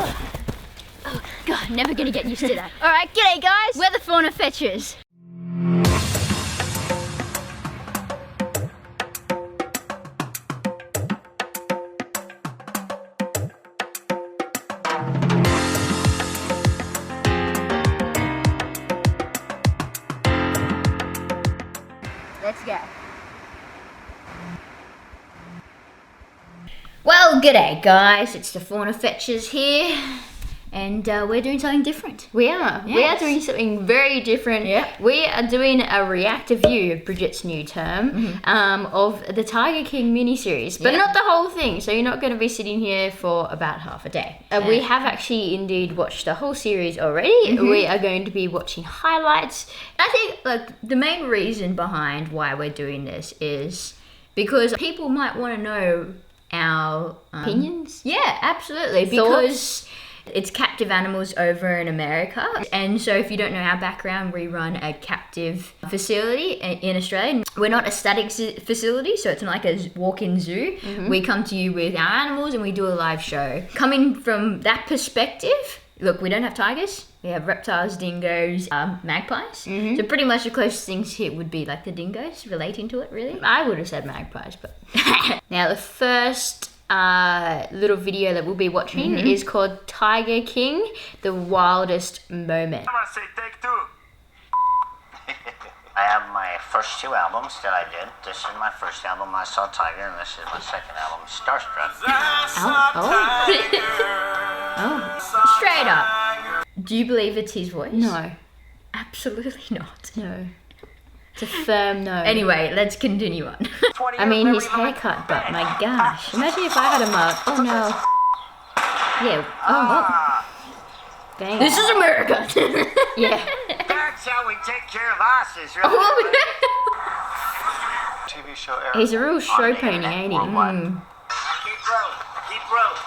Oh God, never gonna get used to that. All right, g'day guys. We're the Fauna Fetchers. Let's go. Well, g'day guys, it's the Fauna Fetchers here, and we're doing something different. We are. Yes. We are doing something very different. Yeah. We are doing a reactive view, Bridget's new term, of the Tiger King miniseries, but not the whole thing. So you're not going to be sitting here for about half a day. We have actually indeed watched the whole series already. We are going to be watching highlights. I think the main reason behind why we're doing this is because people might want to know our Opinions? Yeah, absolutely. Because it's captive animals over in America, and so if you don't know our background, we run a captive facility in Australia. We're not a static facility, so it's not like a walk-in zoo. We come to you with our animals and we do a live show. Coming from that perspective, look, we don't have tigers. We have reptiles, dingoes, magpies. So pretty much the closest things here would be like the dingoes relating to it, really. I would have said magpies, but... Now, the first little video that we'll be watching is called Tiger King, The Wildest Moment. I'm gonna say take two. I have my first two albums that I did. This is my first album, I Saw Tiger, and this is my second album, Starstruck. Straight up. Do you believe it's his voice? No. Absolutely not. No. It's a firm no. Anyway, let's continue on. I mean, his haircut, but my gosh. Imagine if I had a mark. Oh no. Yeah. Oh. Dang. This is America. Yeah. That's how we take care of asses, right? TV show era. He's a real show pony, ain't he? Keep rolling. Keep rolling.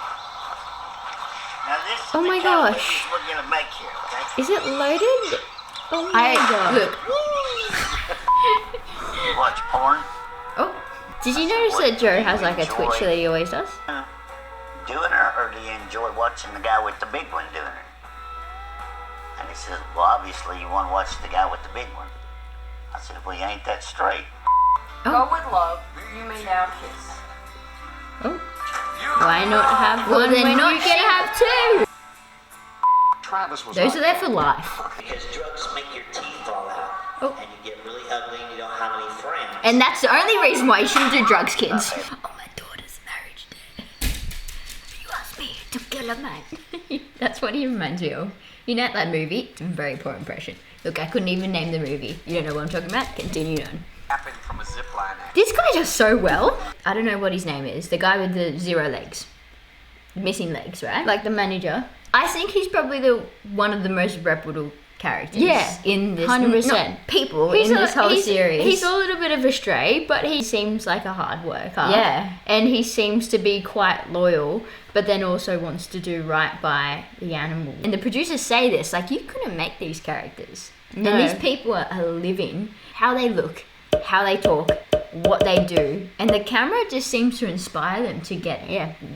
Now this is Oh the my kind of gosh. movies we're gonna make here, okay? Is it loaded? Oh my god. Look. You watch porn? Oh. Did you notice that Joe has like a twitch that he always does? Doing her, or do you enjoy watching the guy with the big one doing her? And he says, well, obviously you want to watch the guy with the big one. I said, well, you ain't that straight. Go with love. You may now kiss. Oh. Why not have one then when not you can have two? Travis was Those are there for life. Because drugs make your teeth fall out. Oh. And you get really ugly and you don't have any friends. And that's the only reason why you shouldn't do drugs, kids. Oh, my daughter's marriage day. You asked me to kill a man. That's what he reminds me of. You know that movie? It's a very poor impression. Look, I couldn't even name the movie. You don't know what I'm talking about? Continue on. happened from a zip line. This guy does so well. I don't know what his name is. The guy with the 0 legs. Missing legs, right? Like the manager. I think he's probably one of the most reputable characters in this 100%. people He's in this whole series. He's a little bit of a stray, but he seems like a hard worker. Yeah. And he seems to be quite loyal, but then also wants to do right by the animal. And the producers say this, like, you couldn't make these characters. No. And these people are living how they look, how they talk, what they do. And the camera just seems to inspire them to get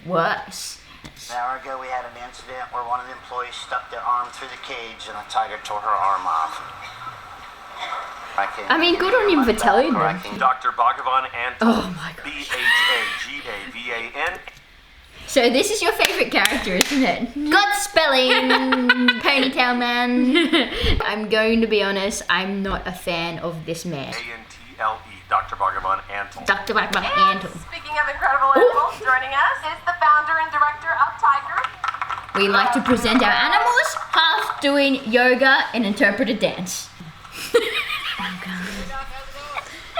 worse. An hour ago, we had an incident where one of the employees stuck their arm through the cage and a tiger tore her arm off. I mean, good on him for telling them. Dr. Bhagavan Anton. Oh my gosh. Bhagavan. So this is your favorite character, isn't it? Good spelling, ponytail man. I'm going to be honest, I'm not a fan of this man. Antle. Dr. Bhagavan Anton. Dr. Bhagavan Anton. Speaking of incredible animals, joining us is the founder and director of Tiger. We like to present our animals half doing yoga and interpreted dance.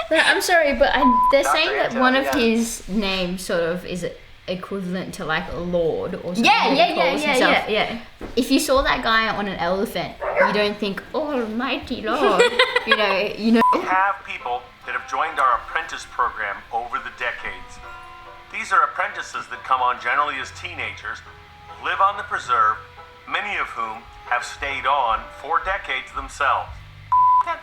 But I'm sorry, but they're saying that one of his names sort of is equivalent to like a lord or something. Yeah. If you saw that guy on an elephant, you don't think, almighty Lord. you know. We have people that have joined our apprentice program over the decades. These are apprentices that come on generally as teenagers, live on the preserve, many of whom have stayed on for decades themselves.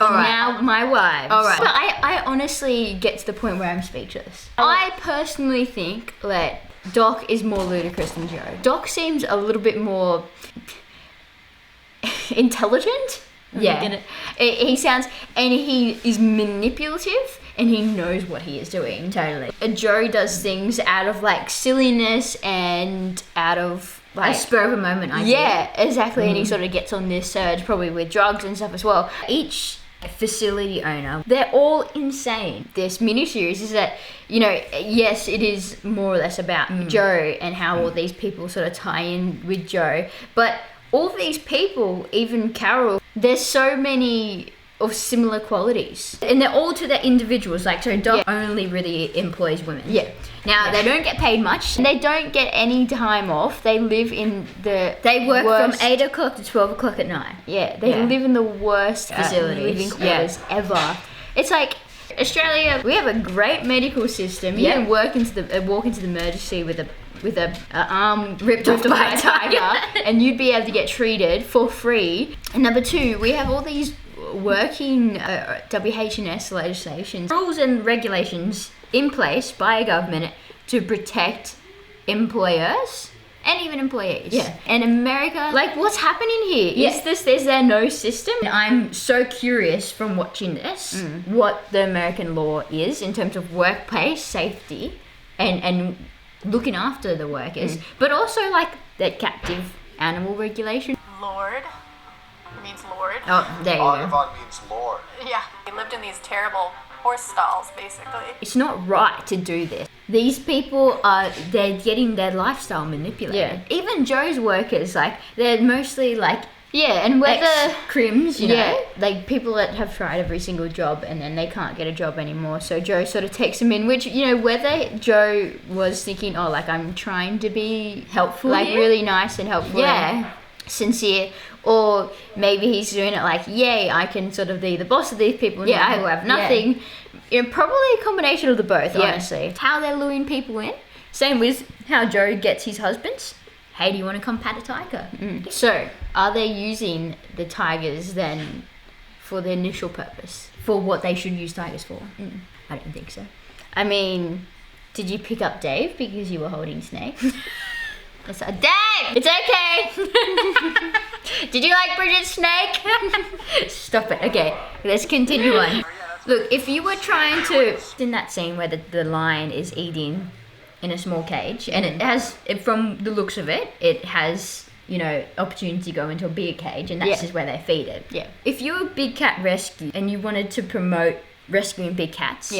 All right. Now my wives. All right. But I honestly get to the point where I'm speechless. I personally think that Doc is more ludicrous than Joe. Doc seems a little bit more intelligent. Yeah. He sounds, and he is manipulative, and he knows what he is doing. Totally. Joe does things out of like silliness and out of like a spur of a moment idea. Yeah, exactly. And he sort of gets on this surge, probably with drugs and stuff as well. Each facility owner, they're all insane. This miniseries is that, you know, yes, it is more or less about Joe and how all these people sort of tie in with Joe, but all these people, even Carol, there's so many of similar qualities, and they're all to their individuals. Like, so Doc only really employs women. Yeah. Now they don't get paid much. They don't get any time off. They live in the They work worst, from 8 o'clock to 12 o'clock at night. Yeah, they live in the worst Facilities. living quarters ever. It's like Australia. We have a great medical system. You can walk into the emergency with a arm ripped off by a tiger, and you'd be able to get treated for free. And number two, we have all these working WHS legislations, rules and regulations in place by a government to protect employers and even employees. Yeah. And America, like, what's happening here? Is there no system? And I'm so curious from watching this what the American law is in terms of workplace safety and looking after the workers, but also like that captive animal regulation. Lord. Means Lord. Oh, there you go. Audubon means Lord. Yeah. He lived in these terrible horse stalls, basically. It's not right to do this. These people they're getting their lifestyle manipulated. Yeah. Even Joe's workers, like, they're mostly like, and whether crims, you know, like people that have tried every single job and then they can't get a job anymore. So Joe sort of takes them in, which, you know, whether Joe was thinking, oh, like, I'm trying to be helpful, like really nice and helpful, and sincere, or maybe he's doing it like, yay, I can sort of be the boss of these people and I will have nothing. You know, probably a combination of the both, honestly. How they're luring people in. Same with how Joe gets his husbands. Hey, do you want to come pat a tiger? So, are they using the tigers then for the initial purpose? For what they should use tigers for? I don't think so. I mean, did you pick up Dave because you were holding Snake? It's like, Dave! It's okay! Did you like Bridget's snake? Stop it. Okay, let's continue on. Look, if you were trying to... In that scene where the lion is eating in a small cage, and it has, from the looks of it, it has, you know, opportunity to go into a bigger cage, and that's just where they feed it. Yeah. If you're a big cat rescue and you wanted to promote rescuing big cats,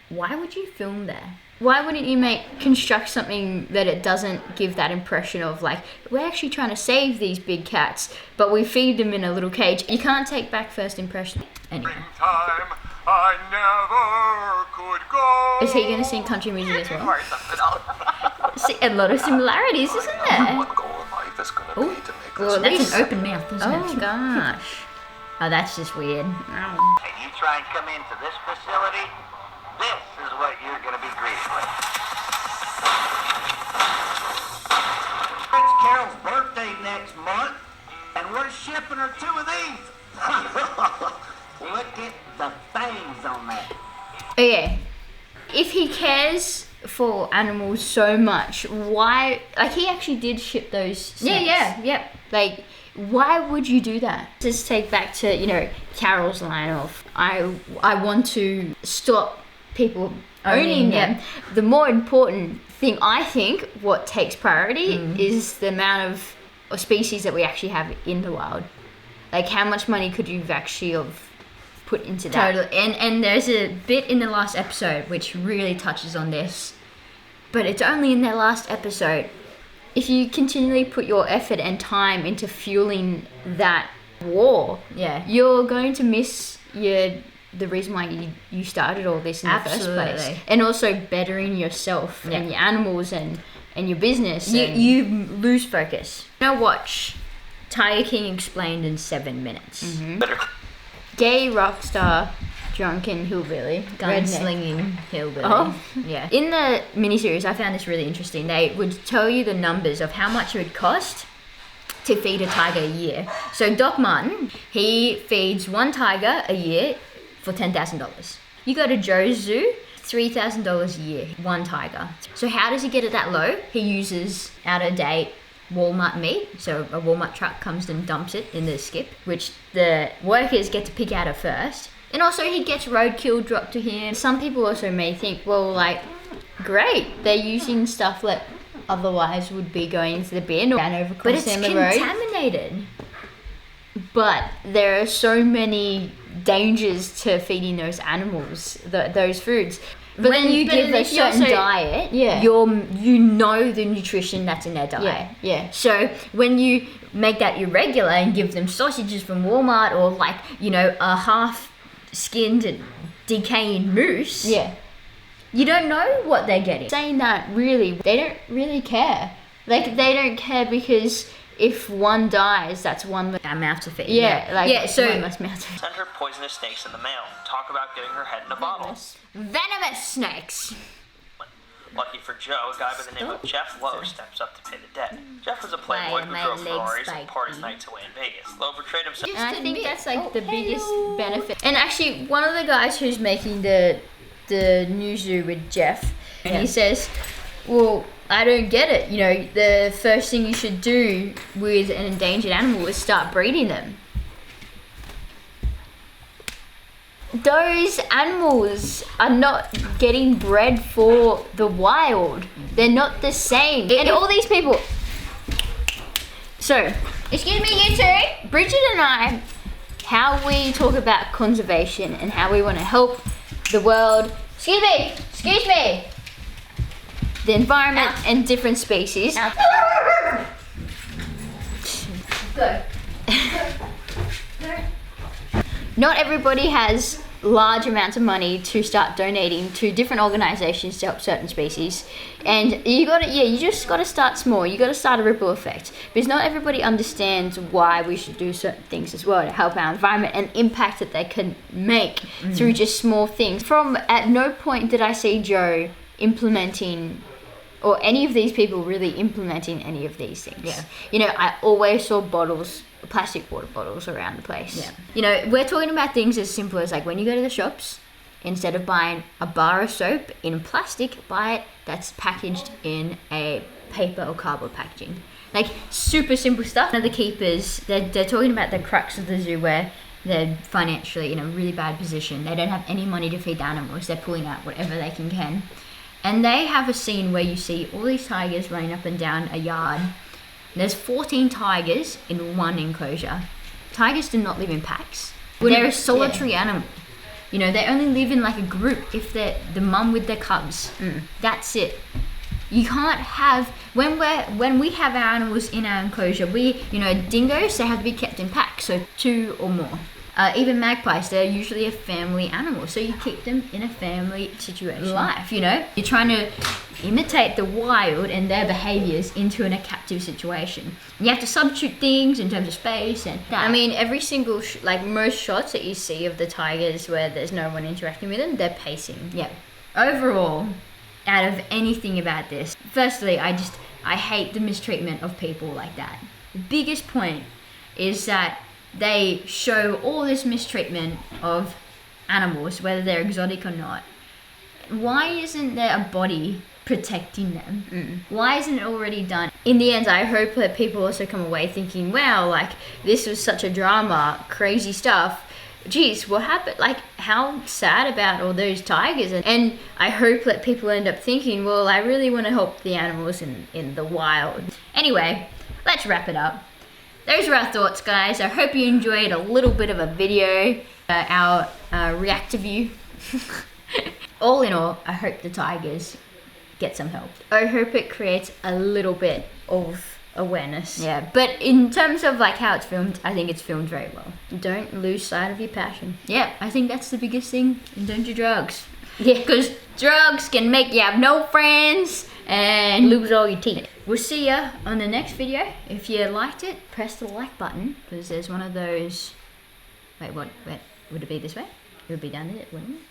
why would you film there? Why wouldn't you construct something that it doesn't give that impression of, like, we're actually trying to save these big cats, but we feed them in a little cage? You can't take back first impression. Anyway. Springtime, I never could go. Is he going to sing country music as well? See, a lot of similarities, isn't there? What goal in life is going to be to make us... That's an open mouth, isn't it? Oh, gosh. Oh, that's just weird. And you try and come into this facility, this is what you're going to be greeted with. It's Carol's birthday next month, and we're shipping her 2 of these. Look at the fangs on that. Okay, if he cares for animals so much, why... Like, he actually did ship those snakes. Yeah. Like, why would you do that? Just take back to, you know, Carol's line of, I want to stop people owning them. The more important thing, I think, what takes priority is the amount of species that we actually have in the wild. Like, how much money could you actually have put into that? Totally. And there's a bit in the last episode which really touches on this. But it's only in their last episode. If you continually put your effort and time into fueling that war, you're going to miss the reason why you started all this in the first place. And also bettering yourself and your animals and your business. You lose focus. Now watch Tiger King Explained in 7 minutes. Gay rock star, drunken hillbilly, gunslinging hillbilly. Yeah. In the miniseries, I found this really interesting. They would tell you the numbers of how much it would cost to feed a tiger a year. So Doc Martin, he feeds one tiger a year for $10,000. You go to Joe's Zoo, $3,000 a year, one tiger. So how does he get it that low? He uses out-of-date Walmart meat. So a Walmart truck comes and dumps it in the skip, which the workers get to pick out at first. And also he gets roadkill dropped to him. Some people also may think, well, like, great, they're using stuff that otherwise would be going into the bin or ran over across But it's the road. contaminated. But there are so many dangers to feeding those animals those foods. But then you give a certain diet, you know the nutrition that's in their diet. Yeah. So when you make that irregular and give them sausages from Walmart or like, you know, a half-skinned decaying moose, you don't know what they're getting. Saying that, really, they don't really care. Like, they don't care because if one dies, that's one mouth to feed. So one less mouth to feed. Send her poisonous snakes in the mail. Talk about getting her head in a bottle. Venomous snakes. Lucky for Joe, a guy by the name of Jeff Lowe steps up to pay the debt. Jeff was a playboy who drove Ferraris and partied nights away in Vegas. Lowe portrayed himself. And I think that's like the biggest benefit. And actually, one of the guys who's making the new zoo with Jeff, and he says, well, I don't get it. You know, the first thing you should do with an endangered animal is start breeding them. Those animals are not getting bred for the wild. They're not the same. And all these people... So, excuse me, you two. Bridget and I, how we talk about conservation and how we want to help the world... Excuse me! The environment and different species. Go. Not everybody has large amounts of money to start donating to different organizations to help certain species, and you just gotta start small. You gotta start a ripple effect, because not everybody understands why we should do certain things as well to help our environment and impact that they can make through just small things. At no point did I see Joe implementing, or any of these people really implementing any of these things. Yeah. You know, I always saw plastic water bottles around the place. Yeah. You know, we're talking about things as simple as like when you go to the shops, instead of buying a bar of soap in plastic, buy it that's packaged in a paper or cardboard packaging. Like, super simple stuff. Now the keepers, they're talking about the crux of the zoo where they're financially in a really bad position. They don't have any money to feed the animals. They're pulling out whatever they can. And they have a scene where you see all these tigers running up and down a yard. There's 14 tigers in one enclosure. Tigers do not live in packs. They're a solitary animal. You know, they only live in like a group if they're the mum with their cubs. That's it. You can't have, when we have our animals in our enclosure, dingoes, they have to be kept in packs, so 2 or more. Even magpies, they're usually a family animal, so you keep them in a family situation. Life, you know? You're trying to imitate the wild and their behaviors into a captive situation. You have to substitute things in terms of space and that. I mean, every single, most shots that you see of the tigers where there's no one interacting with them, they're pacing. Yeah. Overall, out of anything about this, firstly, I hate the mistreatment of people like that. The biggest point is that they show all this mistreatment of animals, whether they're exotic or not. Why isn't there a body protecting them? Why isn't it already done? In the end, I hope that people also come away thinking, wow, this was such a drama, crazy stuff. Geez, what happened? How sad about all those tigers. And I hope that people end up thinking, well, I really want to help the animals in the wild. Anyway, let's wrap it up. Those are our thoughts, guys. I hope you enjoyed a little bit of a video, our reactive view. All in all, I hope the tigers get some help. I hope it creates a little bit of awareness. Yeah, but in terms of how it's filmed, I think it's filmed very well. Don't lose sight of your passion. Yeah, I think that's the biggest thing, and don't do drugs. Yeah, because drugs can make you have no friends and lose all your teeth. We'll see ya on the next video. If you liked it, press the like button, because there's one of those... Wait, what? Would it be this way? It would be down there, wouldn't it?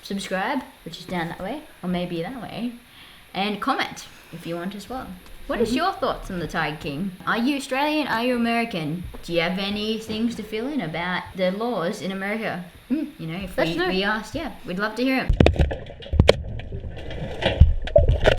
Subscribe, which is down that way, or maybe that way. And comment, if you want as well. What is your thoughts on the Tiger King? Are you Australian? Are you American? Do you have any things to fill in about the laws in America? You know, if Let us know. we asked, yeah, we'd love to hear him.